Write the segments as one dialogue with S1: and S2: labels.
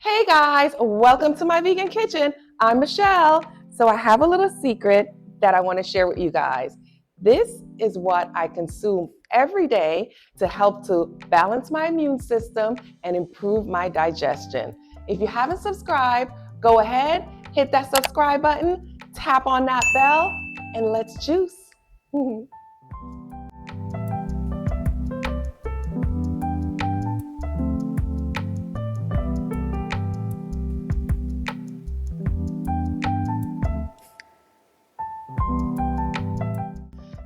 S1: Hey guys, welcome to my vegan kitchen. I'm Michelle. So I have a little secret that I want to share with you guys. This is what I consume every day to help to balance my immune system and improve my digestion. If you haven't subscribed, go ahead, hit that subscribe button, tap on that bell, and let's juice.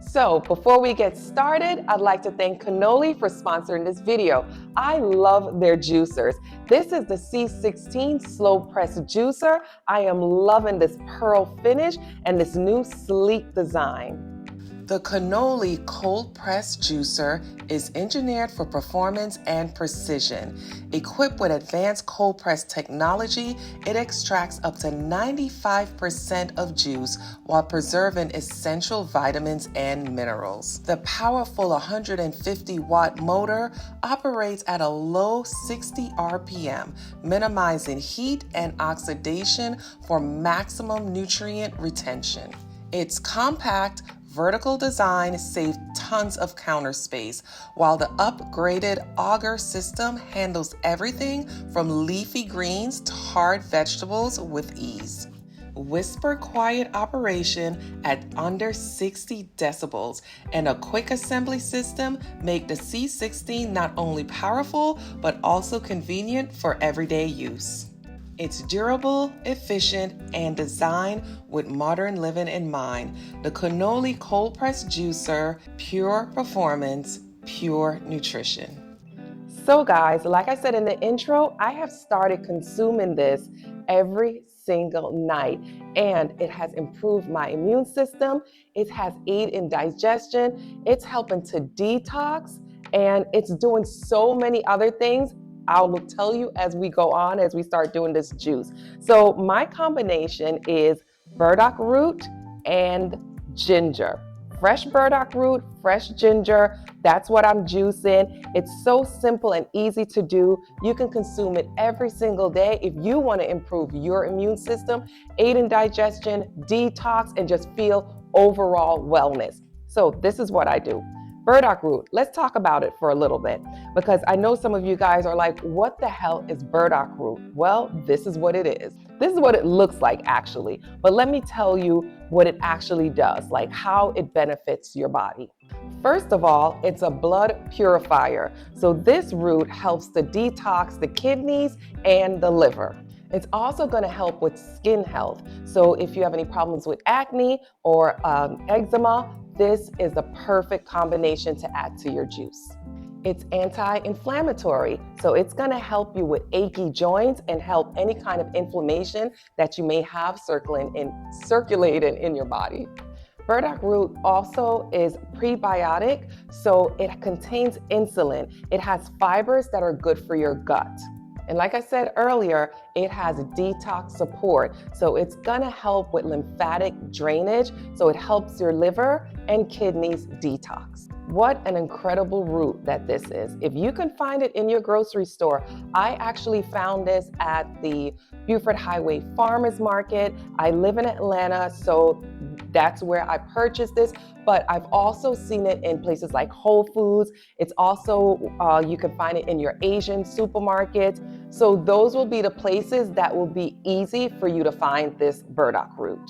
S1: So before we get started, I'd like to thank Canoly for sponsoring this video. I love their juicers. This is the C16 slow press juicer. I am loving this pearl finish and this new sleek design. The Canoly cold press juicer is engineered for performance and precision. Equipped with advanced cold press technology, it extracts up to 95% of juice while preserving essential vitamins and minerals. The powerful 150-watt motor operates at a low 60 RPM, minimizing heat and oxidation for maximum nutrient retention. Its compact, vertical design saves tons of counter space, while the upgraded auger system handles everything from leafy greens to hard vegetables with ease. Whisper quiet operation at under 60 decibels and a quick assembly system make the C16 not only powerful but also convenient for everyday use. It's durable, efficient, and designed with modern living in mind. The Canoly cold press juicer, pure performance, pure nutrition. So guys, like I said in the intro, I have started consuming this every single night, and it has improved my immune system. It has aided in digestion. It's helping to detox, and it's doing so many other things. I will tell you as we go on, as we start doing this juice. So my combination is burdock root and ginger. Fresh burdock root, fresh ginger, that's what I'm juicing. It's so simple and easy to do. You can consume it every single day if you want to improve your immune system, aid in digestion, detox, and just feel overall wellness. So this is what I do. Burdock root, let's talk about it for a little bit, because I know some of you guys are like, what the hell is burdock root? Well, this is what it is. This is what it looks like actually, but let me tell you what it actually does, like how it benefits your body. First of all, it's a blood purifier. So this root helps to detox the kidneys and the liver. It's also going to help with skin health. So if you have any problems with acne or eczema, this is the perfect combination to add to your juice. It's anti-inflammatory, so it's going to help you with achy joints and help any kind of inflammation that you may have circulating in your body. Burdock root also is prebiotic, so it contains insulin. It has fibers that are good for your gut. And like I said earlier, it has detox support. So it's gonna help with lymphatic drainage. So it helps your liver and kidneys detox. What an incredible root that this is. If you can find it in your grocery store, I actually found this at the Buford Highway Farmers Market. I live in Atlanta, so that's where I purchased this, but I've also seen it in places like Whole Foods. It's also, you can find it in your Asian supermarket. So those will be the places that will be easy for you to find this burdock root.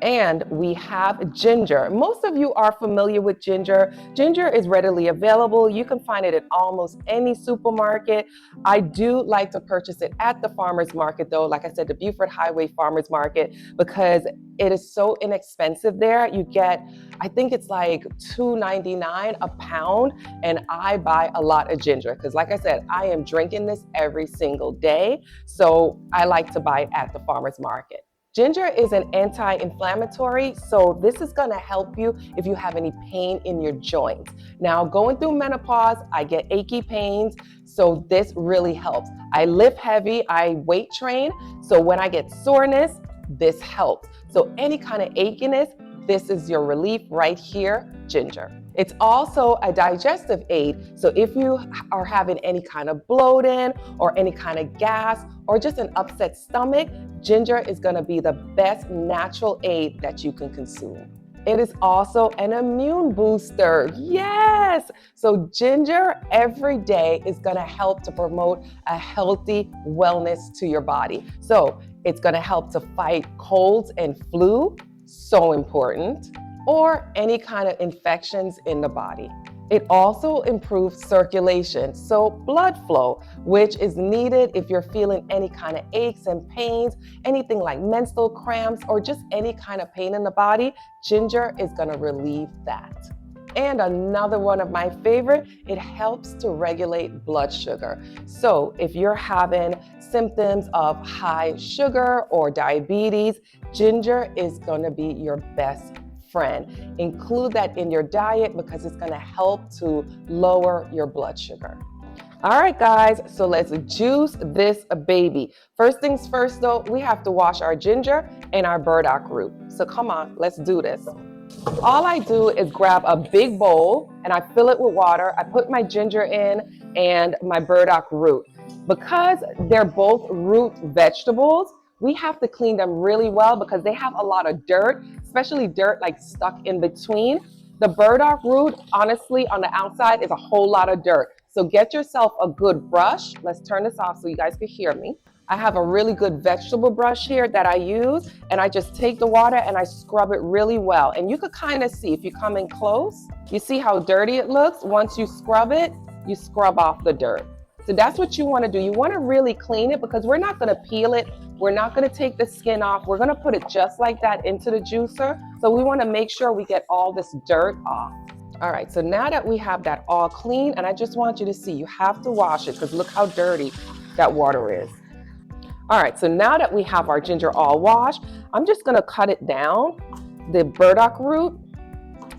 S1: And we have ginger. Most of you are familiar with ginger. Ginger is readily available. You can find it at almost any supermarket. I do like to purchase it at the farmer's market though, like I said, the Buford Highway Farmers Market, because it is so inexpensive there. You get, I think it's like $2.99 a pound, and I buy a lot of ginger because like I said, I am drinking this every single day. So I like to buy it at the farmer's market. Ginger is an anti-inflammatory, so this is going to help you if you have any pain in your joints. Now, going through menopause, I get achy pains, so this really helps. I lift heavy, I weight train, so when I get soreness, this helps. So any kind of achiness, this is your relief right here, ginger. It's also a digestive aid. So if you are having any kind of bloating or any kind of gas or just an upset stomach, ginger is going to be the best natural aid that you can consume. It is also an immune booster. Yes! So ginger every day is going to help to promote a healthy wellness to your body. So it's going to help to fight colds and flu, so important, or any kind of infections in the body. It also improves circulation, so blood flow, which is needed if you're feeling any kind of aches and pains, anything like menstrual cramps, or just any kind of pain in the body. Ginger is going to relieve that. And another one of my favorite, it helps to regulate blood sugar. So if you're having symptoms of high sugar or diabetes, ginger is going to be your best friend. Include that in your diet because it's going to help to lower your blood sugar. All right, guys, so let's juice this baby. First things first, though, we have to wash our ginger and our burdock root. So come on, let's do this. All I do is grab a big bowl and I fill it with water. I put my ginger in and my burdock root. Because they're both root vegetables, we have to clean them really well because they have a lot of dirt, especially dirt like stuck in between. The burdock root, honestly, on the outside is a whole lot of dirt. So get yourself a good brush. Let's turn this off so you guys can hear me. I have a really good vegetable brush here that I use, and I just take the water and I scrub it really well. And you could kind of see, if you come in close, you see how dirty it looks? Once you scrub it, you scrub off the dirt. So that's what you want to do. You want to really clean it because we're not going to peel it. We're not going to take the skin off. We're going to put it just like that into the juicer. So we want to make sure we get all this dirt off. All right, so now that we have that all clean, and I just want you to see, you have to wash it because look how dirty that water is. All right, so now that we have our ginger all washed, I'm just going to cut it down, the burdock root,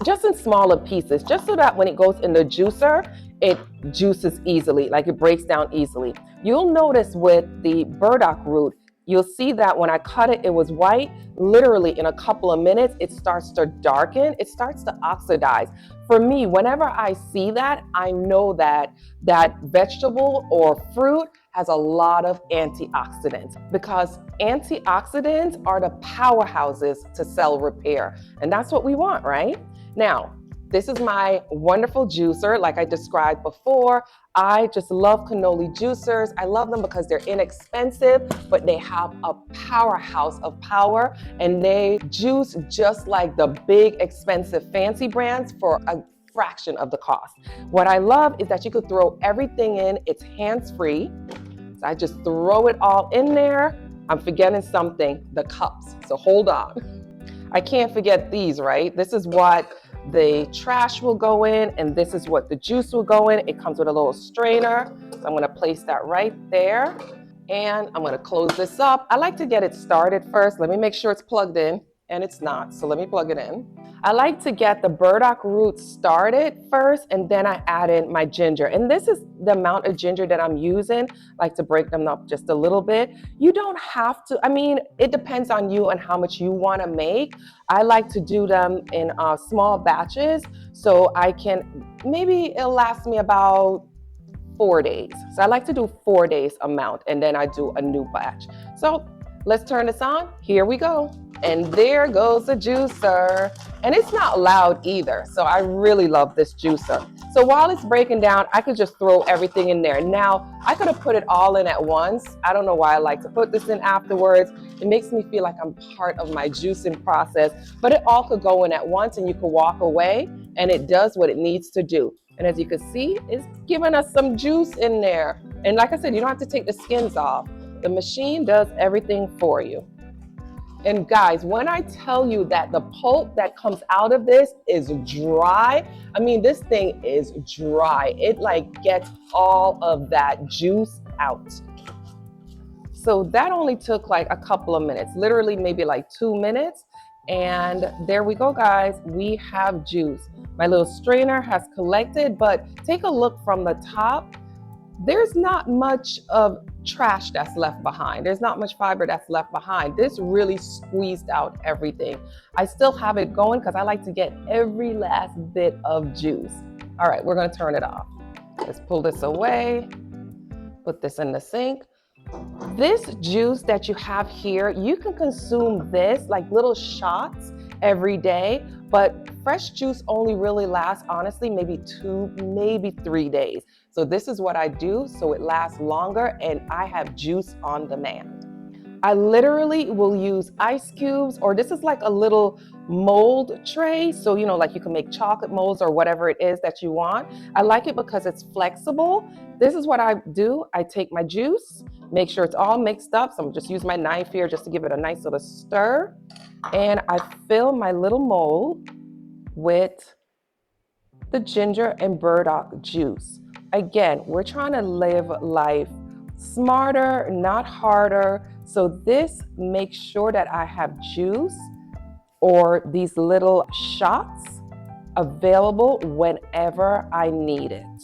S1: just in smaller pieces, just so that when it goes in the juicer, it juices easily, like it breaks down easily. You'll notice with the burdock root, you'll see that when I cut it, it was white. Literally in a couple of minutes, it starts to darken. It starts to oxidize. For me, whenever I see that, I know that that vegetable or fruit has a lot of antioxidants because antioxidants are the powerhouses to cell repair. And that's what we want, right? Now, this is my wonderful juicer, like I described before. I just love canola juicers. I love them because they're inexpensive, but they have a powerhouse of power and they juice just like the big, expensive, fancy brands for a fraction of the cost. What I love is that you could throw everything in. It's hands-free. So I just throw it all in there. I'm forgetting something, the cups. So hold on. I can't forget these, right? This is what the trash will go in, and this is what the juice will go in. It comes with a little strainer. So I'm going to place that right there, and I'm going to close this up. I like to get it started first. Let me make sure it's plugged in, and it's not. So let me plug it in. I like to get the burdock root started first, and then I add in my ginger. And this is the amount of ginger that I'm using, like to break them up just a little bit. You don't have to, I mean, it depends on you and how much you want to make. I like to do them in small batches, so I can, maybe it'll last me about 4 days. So I like to do 4 days amount, and then I do a new batch. So let's turn this on. Here we go. And there goes the juicer. And it's not loud either. So I really love this juicer. So while it's breaking down, I could just throw everything in there. Now, I could have put it all in at once. I don't know why I like to put this in afterwards. It makes me feel like I'm part of my juicing process. But it all could go in at once and you could walk away and it does what it needs to do. And as you can see, it's giving us some juice in there. And like I said, you don't have to take the skins off. The machine does everything for you. And guys, when I tell you that the pulp that comes out of this is dry, I mean, this thing is dry. It like gets all of that juice out. So that only took like a couple of minutes, literally maybe like 2 minutes. And there we go, guys. We have juice. My little strainer has collected, but take a look from the top. there's not much of trash that's left behind. There's not much fiber that's left behind. This really squeezed out everything. I still have it going because I like to get every last bit of juice. All right, we're gonna turn it off. Let's pull this away, put this in the sink. This juice that you have here, you can consume this like little shots every day, but fresh juice only really lasts, honestly, maybe 2, maybe 3 days. So this is what I do so it lasts longer and I have juice on demand. I literally will use ice cubes, or this is like a little mold tray. So, like you can make chocolate molds or whatever it is that you want. I like it because it's flexible. This is what I do. I take my juice, make sure it's all mixed up. So I'm just use my knife here just to give it a nice little stir. And I fill my little mold with the ginger and burdock juice. Again, we're trying to live life smarter, not harder. So this makes sure that I have juice or these little shots available whenever I need it.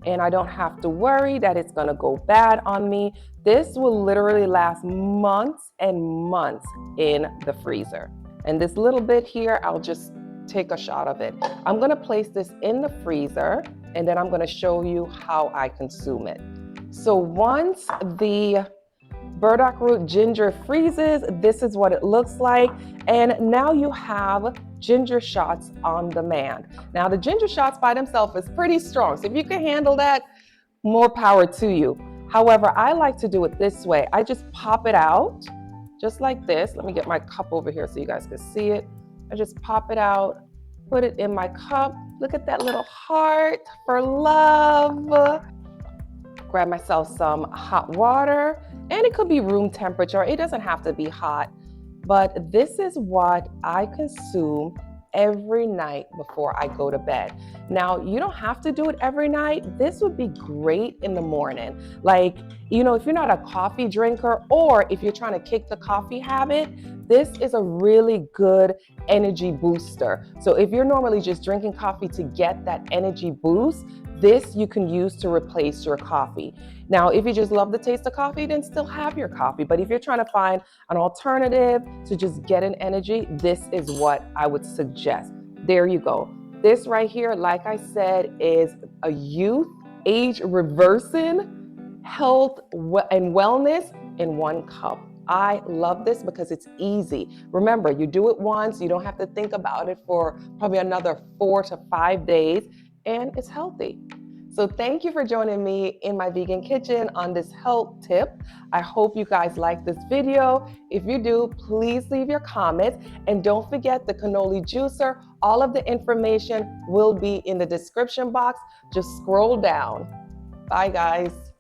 S1: And I don't have to worry that it's gonna go bad on me. This will literally last months and months in the freezer. And this little bit here, I'll just take a shot of it. I'm gonna place this in the freezer and then I'm gonna show you how I consume it. So once the burdock root ginger freezes, this is what it looks like. And now you have ginger shots on demand. Now the ginger shots by themselves is pretty strong. So if you can handle that, more power to you. However, I like to do it this way. I just pop it out just like this. Let me get my cup over here so you guys can see it. I just pop it out, put it in my cup. Look at that little heart for love. Grab myself some hot water, and it could be room temperature. It doesn't have to be hot, but this is what I consume every night before I go to bed. Now, you don't have to do it every night. This would be great in the morning. Like, if you're not a coffee drinker or if you're trying to kick the coffee habit, this is a really good energy booster. So if you're normally just drinking coffee to get that energy boost, this you can use to replace your coffee. Now, if you just love the taste of coffee, then still have your coffee. But if you're trying to find an alternative to just get an energy, this is what I would suggest. There you go. This right here, like I said, is a youth, age reversing, health and wellness in one cup. I love this because it's easy. Remember, you do it once, you don't have to think about it for probably another 4 to 5 days, and it's healthy. So thank you for joining me in my vegan kitchen on this health tip. I hope you guys like this video. If you do, please leave your comments, and don't forget the canola juicer. All of the information will be in the description box. Just scroll down. Bye guys.